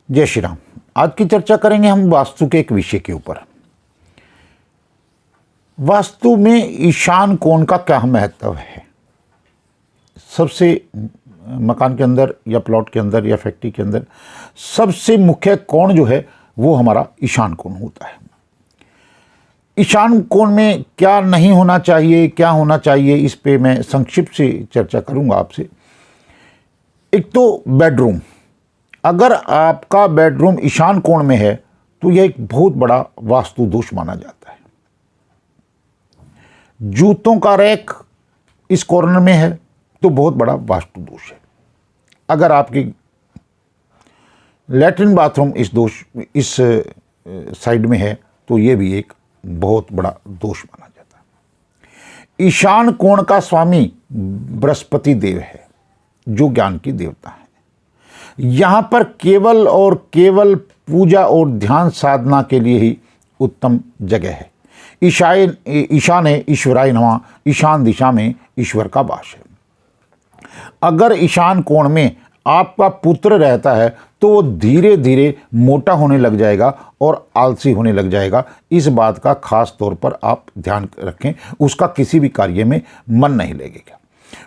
जय श्री राम। आज की चर्चा करेंगे हम वास्तु के एक विषय के ऊपर। वास्तु में ईशान कोण का क्या महत्व है। सबसे मकान के अंदर या प्लॉट के अंदर या फैक्ट्री के अंदर सबसे मुख्य कोण जो है वो हमारा ईशान कोण होता है। ईशान कोण में क्या नहीं होना चाहिए, क्या होना चाहिए, इस पे मैं संक्षिप्त से चर्चा करूंगा आपसे। एक तो बेडरूम, अगर आपका बेडरूम ईशान कोण में है तो यह एक बहुत बड़ा वास्तु दोष माना जाता है। जूतों का रैक इस कॉर्नर में है तो बहुत बड़ा वास्तु दोष है। अगर आपकी लैट्रिन बाथरूम इस साइड में है तो यह भी एक बहुत बड़ा दोष माना जाता है। ईशान कोण का स्वामी बृहस्पति देव है जो ज्ञान की देवता है। यहाँ पर केवल और केवल पूजा और ध्यान साधना के लिए ही उत्तम जगह है। ईशाने ईश्वराय नमः, ईशान दिशा में ईश्वर का वास है। अगर ईशान कोण में आपका पुत्र रहता है तो वो धीरे धीरे मोटा होने लग जाएगा और आलसी होने लग जाएगा। इस बात का खास तौर पर आप ध्यान रखें। उसका किसी भी कार्य में मन नहीं लगेगा।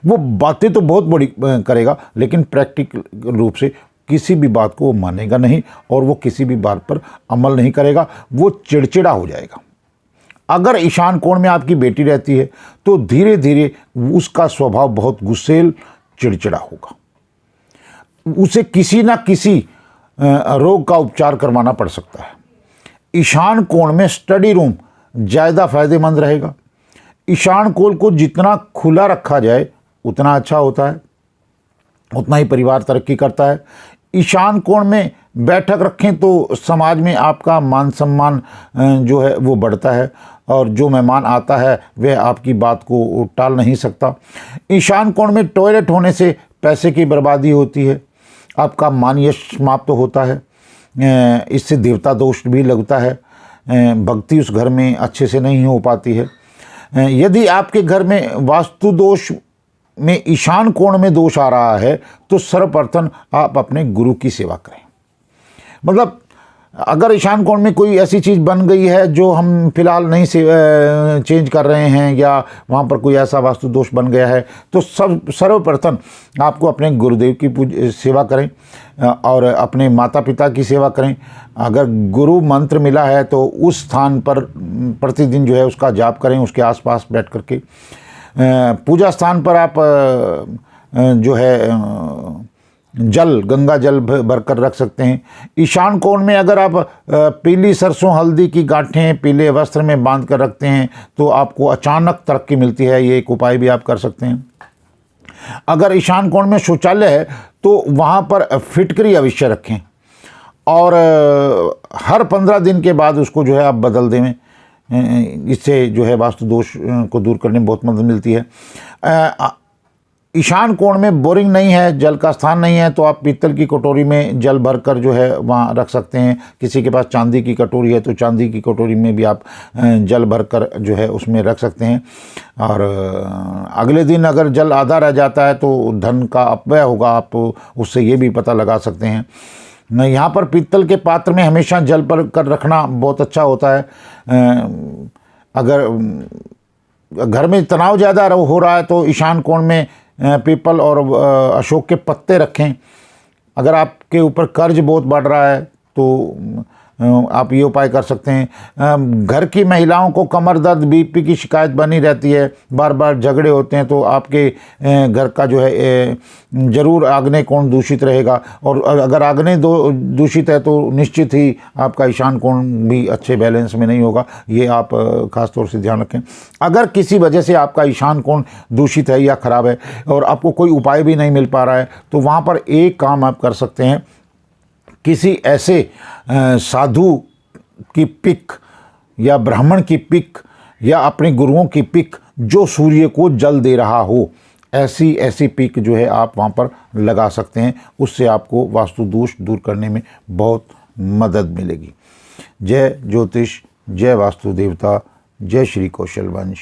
वो बातें तो बहुत बड़ी करेगा लेकिन प्रैक्टिकल रूप से किसी भी बात को वो मानेगा नहीं और वो किसी भी बात पर अमल नहीं करेगा। वो चिड़चिड़ा हो जाएगा। अगर ईशान कोण में आपकी बेटी रहती है तो धीरे धीरे उसका स्वभाव बहुत गुस्सेल, चिड़चिड़ा होगा। उसे किसी ना किसी रोग का उपचार करवाना पड़ सकता है। ईशान कोण में स्टडी रूम ज़्यादा फायदेमंद रहेगा। ईशान कोण को जितना खुला रखा जाए उतना अच्छा होता है, उतना ही परिवार तरक्की करता है। ईशान कोण में बैठक रखें तो समाज में आपका मान सम्मान जो है वो बढ़ता है और जो मेहमान आता है वह आपकी बात को टाल नहीं सकता। ईशान कोण में टॉयलेट होने से पैसे की बर्बादी होती है, आपका मान यश समाप्त होता है, इससे देवता दोष भी लगता है, भक्ति उस घर में अच्छे से नहीं हो पाती है। यदि आपके घर में वास्तु दोष में ईशान कोण में दोष आ रहा है तो सर्वप्रथम आप अपने गुरु की सेवा करें। मतलब अगर ईशान कोण में कोई ऐसी चीज़ बन गई है जो हम फिलहाल नहीं से चेंज कर रहे हैं या वहाँ पर कोई ऐसा वास्तु दोष बन गया है तो सर्वप्रथम आपको अपने गुरुदेव की सेवा करें और अपने माता पिता की सेवा करें। अगर गुरु मंत्र मिला है तो उस स्थान पर प्रतिदिन जो है उसका जाप करें, उसके आसपास बैठ करके। पूजा स्थान पर आप जो है जल, गंगा जल भरकर रख सकते हैं। ईशान कोण में अगर आप पीली सरसों हल्दी की गांठें पीले वस्त्र में बांध कर रखते हैं तो आपको अचानक तरक्की मिलती है। ये एक उपाय भी आप कर सकते हैं। अगर ईशान कोण में शौचालय है तो वहाँ पर फिटकरी अवश्य रखें और हर 15 दिन के बाद उसको जो है आप बदल दें। इससे जो है वास्तु दोष को दूर करने में बहुत मदद मिलती है। ईशान कोण में बोरिंग नहीं है, जल का स्थान नहीं है तो आप पीतल की कटोरी में जल भरकर जो है वहाँ रख सकते हैं। किसी के पास चांदी की कटोरी है तो चांदी की कटोरी में भी आप जल भरकर जो है उसमें रख सकते हैं। और अगले दिन अगर जल आधा रह जाता है तो धन का अपव्यय होगा, आप उससे ये भी पता लगा सकते हैं। यहाँ पर पीतल के पात्र में हमेशा जल भर कर रखना बहुत अच्छा होता है। अगर घर में तनाव ज़्यादा हो रहा है तो ईशान कोण में पीपल और अशोक के पत्ते रखें। अगर आपके ऊपर कर्ज बहुत बढ़ रहा है तो आप ये उपाय कर सकते हैं। घर की महिलाओं को कमर दर्द, बीपी की शिकायत बनी रहती है, बार बार झगड़े होते हैं तो आपके घर का जो है ज़रूर आग्नेय कोण दूषित रहेगा। और अगर आग्नेय दूषित है तो निश्चित ही आपका ईशान कोण भी अच्छे बैलेंस में नहीं होगा। ये आप ख़ास तौर से ध्यान रखें। अगर किसी वजह से आपका ईशान कोण दूषित है या ख़राब है और आपको कोई उपाय भी नहीं मिल पा रहा है तो वहाँ पर एक काम आप कर सकते हैं। किसी ऐसे साधु की पिक या ब्राह्मण की पिक या अपने गुरुओं की पिक जो सूर्य को जल दे रहा हो, ऐसी पिक जो है आप वहाँ पर लगा सकते हैं। उससे आपको वास्तु दोष दूर करने में बहुत मदद मिलेगी। जय ज्योतिष, जय वास्तु देवता, जय श्री कौशल वंश।